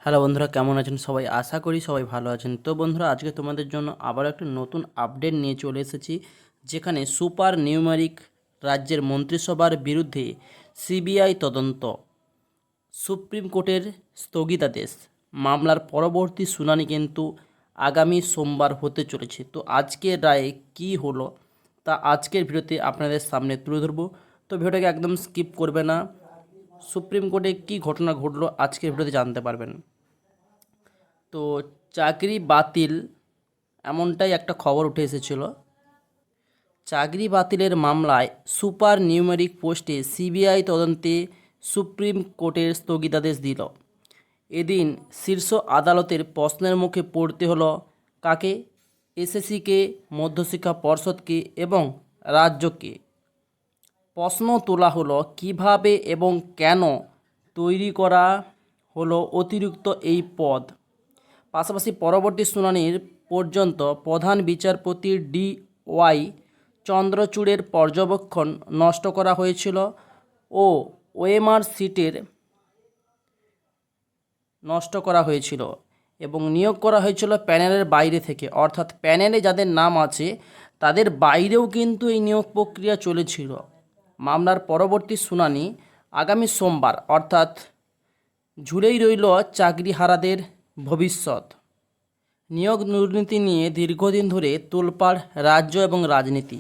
Hello বন্ধুরা, কেমন আছেন সবাই? আশা করি সবাই ভালো আছেন। তো বন্ধুরা, আজকে তোমাদের জন্য আবার একটা নতুন আপডেট নিয়ে চলে এসেছি, যেখানে সুপার নিউমারিক রাজ্যের মন্ত্রিসভার বিরুদ্ধে সিবিআই তদন্ত, সুপ্রিম কোর্টের স্থগিতাদেশ, মামলার পরবর্তী শুনানি কিন্তু আগামী সোমবার হতে চলেছে। তো আজকের রায়ে কী হলো তা আজকের ভিডিওতে আপনাদের সামনে তুলে ধরবো। তো ভিডিওটাকে একদম স্কিপ করবে না। সুপ্রিম কোর্টে কী ঘটনা ঘটলো আজকের ভিডিওতে জানতে পারবেন। তো চাকরি বাতিল, এমনটাই একটা খবর উঠে এসেছিল। চাকরি বাতিলের মামলায় সুপার নিউমেরিক পোস্টে সিবিআই তদন্তে সুপ্রিম কোর্টের স্থগিতাদেশ দিল। এদিন শীর্ষ আদালতের প্রশ্নের মুখে পড়তে হলো কাকে? এসএসসিকে, মধ্যশিক্ষা পর্ষদকে এবং রাজ্যকে। প্রশ্ন তোলা হলো কিভাবে এবং কেন তৈরি করা হলো অতিরিক্ত এই পদ। পাশাপাশি পরবর্তী শুনানির পর্যন্ত প্রধান বিচারপতি DY চন্দ্রচূড়ের পর্যবেক্ষণ নষ্ট করা হয়েছিল ও ওএমআর সিটের নষ্ট করা হয়েছিল এবং নিয়োগ করা হয়েছিল প্যানেলের বাইরে থেকে, অর্থাৎ প্যানেলে যাদের নাম আছে তাদের বাইরেও কিন্তু এই নিয়োগ প্রক্রিয়া চলেছিল। মামলার পরবর্তী শুনানি আগামী সোমবার, অর্থাৎ ঝুলেই রইল চাকরিহারাদের ভবিষ্যৎ। নিয়োগ দুর্নীতি নিয়ে দীর্ঘদিন ধরে তোলপাড় রাজ্য এবং রাজনীতি।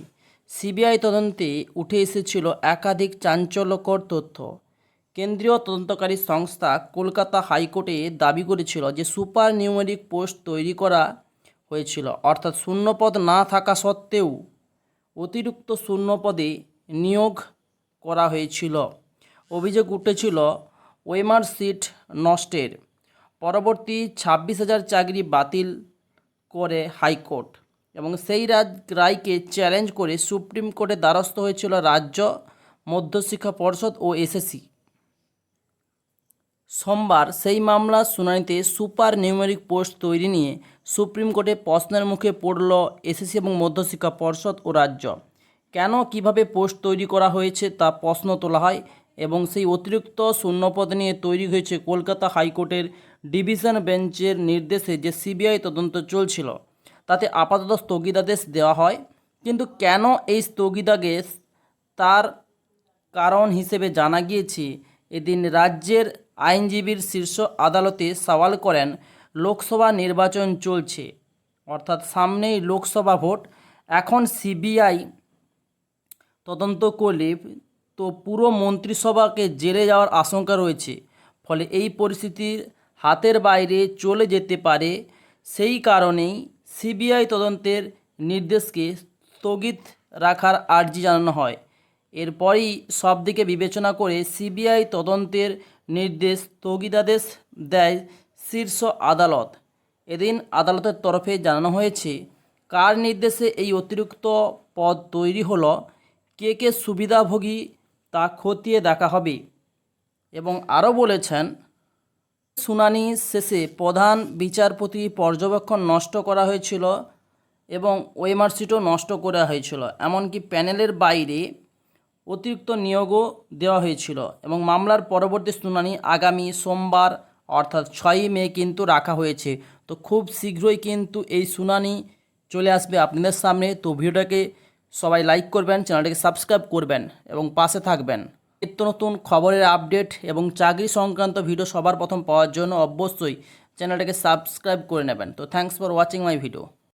সিবিআই তদন্তে উঠে এসেছিল একাধিক চাঞ্চল্যকর তথ্য। কেন্দ্রীয় তদন্তকারী সংস্থা কলকাতা হাইকোর্টে দাবি করেছিল যে সুপার নিউমেরিক পোস্ট তৈরি করা হয়েছিল, অর্থাৎ শূন্যপদ না থাকা সত্ত্বেও অতিরিক্ত শূন্যপদে নিয়োগ করা হয়েছিল। অভিযোগ উঠেছিল ওএমআর সিট নষ্টের। পরবর্তী 26,000 চাকরি বাতিল করে হাইকোর্ট এবং সেই রায়কে চ্যালেঞ্জ করে সুপ্রিম কোর্টের দ্বারস্থ হয়েছিল রাজ্য, মধ্যশিক্ষা পর্ষদ ও এসএসসি। সোমবার সেই মামলার শুনানিতে সুপার নিউমেরিক পোস্ট তৈরি নিয়ে সুপ্রিম কোর্টে প্রশ্নের মুখে পড়ল এসএসসি এবং মধ্যশিক্ষা পর্ষদ ও রাজ্য। কেন, কিভাবে পোস্ট তৈরি করা হয়েছে তা প্রশ্ন তোলা হয় এবং সেই অতিরিক্ত শূন্যপদ নিয়ে তৈরি হয়েছে কলকাতা হাইকোর্টের ডিভিশন বেঞ্চের নির্দেশে যে সিবিআই তদন্ত চলছিল তাতে আপাতত স্থগিতাদেশ দেওয়া হয়। কিন্তু কেন এই স্থগিতাদেশ, তার কারণ হিসেবে জানা গিয়েছে এদিন রাজ্যের আইনজীবীর শীর্ষ আদালতে সওয়াল করেন লোকসভা নির্বাচন চলছে, অর্থাৎ সামনেই লোকসভা ভোট। এখন সিবিআই তদন্ত করলে তো পুরো মন্ত্রিসভাকে জেলে যাওয়ার আশঙ্কা রয়েছে, ফলে এই পরিস্থিতির হাতের বাইরে চলে যেতে পারে। সেই কারণেই সিবিআই তদন্তের নির্দেশকে স্থগিত রাখার আর্জি জানানো হয়। এরপরই সব দিকে বিবেচনা করে সিবিআই তদন্তের নির্দেশ স্থগিতাদেশ দেয় শীর্ষ আদালত। এদিন আদালতের তরফে জানানো হয়েছে কার নির্দেশে এই অতিরিক্ত পদ তৈরি হলো, কে কে সুবিধাভোগী তা খতিয়ে দেখা হবে। এবং আরও বলেছেন, শুনানি শেষে প্রধান বিচারপতি পর্যবেক্ষণ নষ্ট করা হয়েছিল এবং ওএমআর সিটও নষ্ট করা হয়েছিল, এমনকি প্যানেলের বাইরে অতিরিক্ত নিয়োগও দেওয়া হয়েছিল এবং মামলার পরবর্তী শুনানি আগামী সোমবার অর্থাৎ 6ই মে কিন্তু রাখা হয়েছে। তো খুব শীঘ্রই কিন্তু এই শুনানি চলে আসবে আপনাদের সামনে। তো ভিডিওটাকে সবাই লাইক করবেন, চ্যানেলটাকে সাবস্ক্রাইব করবেন এবং পাশে থাকবেন। নিত্য নতুন খবরের আপডেট এবং চাকরি সংক্রান্ত ভিডিও সবার প্রথম পাওয়ার জন্য অবশ্যই চ্যানেলটাকে সাবস্ক্রাইব করে নেবেন। তো thanks for watching my video.